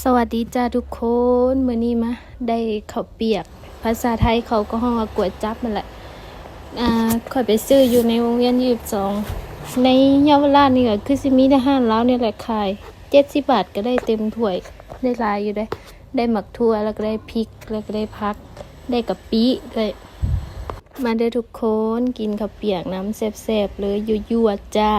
สวัสดีจ้าทุกคนมื้อนี้มาได้ข้าวเปียกภาษาไทยเขาก็ฮ้องว่ากวยจั๊บนั่นแหละค่อยไปซื้ออยู่ในวงเวียน22ในเยาวราชนี่ก็คือสิมีแต่ห้านแล้วนี่แหละขาย70บาทก็ได้เต็มถ้วยได้หลายอยู่ได้หมักทั่วแล้วก็ได้พริกแล้วก็ได้ผักได้กะปิด้วยมาเด้อทุกคนกินข้าวเปียกน้ำแซ่บๆเลยยั่วๆจ้า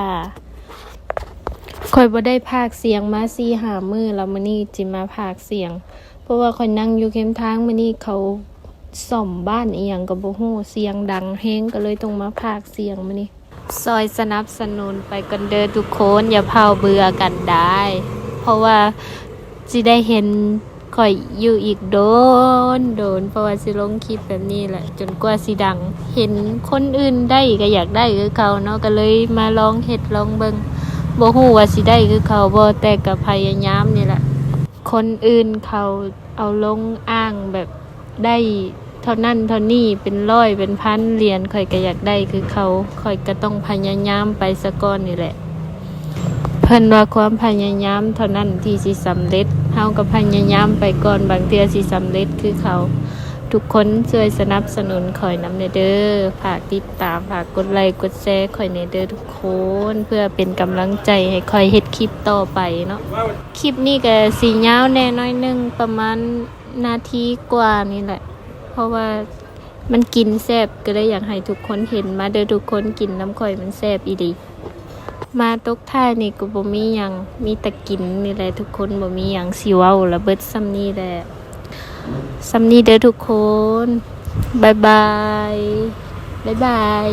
ค่อยบ่ได้พากย์เสียงมา4-5 มื้อแล้วมื้อนี้จิมาพากย์เสียงเพราะว่าค่อยนั่งอยู่เข้มทางมื้อนี้เขาซ่อมบ้านอีหยังก็บ่ฮู้เสียงดังแฮงก็เลยต้องมาพากย์เสียงมื้อนี้ซอยสนับสนุนไปกันเด้อทุกคนอย่าเผาเบื่อกันได้เพราะว่าสิได้เห็นค่อยอยู่อีกโดนเพราะว่าสิลงคลิปแบบนี้แหละจนกว่าสิดังเห็นคนอื่นได้ก็อยากได้คือเขาเนาะก็เลยมาลองเฮ็ดลองเบิ่งบ่ฮู้ว่าสิได้คือเขาบ่แต่ก็พยายามนี่แหละคนอื่นเขาเอาลงอ้างแบบได้เท่านั้นเท่านี้เป็นร้อยเป็นพันเหรียญข่อยก็อยากได้คือเขาข่อยก็ต้องพยายามไปซะก่อนนี่แหละเพิ่นว่าความพยายามเท่านั้นที่สิสำเร็จเฮาก็พยายามไปก่อนบางเทื่อสิสำเร็จคือเขาทุกคนช่วยสนับสนุนข่อยนำเด้อฝากติดตามฝากกดไลค์กดแชร์ข่อยเด้อทุกคนเพื่อเป็นกำลังใจให้ข่อยเฮ็ดคลิปต่อไปเนาะคลิปนี้ก็สิยาวแน่น้อยนึงประมาณนาทีกว่านี่แหละเพราะว่ามันกินแซ่บก็เลยอยากให้ทุกคนเห็นมาเด้อทุกคนกินน้ำข่อยมันแซ่บอีหลีมาตกท้ายนี่ก็บ่มีหยังมีแต่กินนี่แหละทุกคนบ่มีหยังสิเว้าละเบิดส่ำนี้แหละสำนีเด้อทุกคนบ๊ายบาย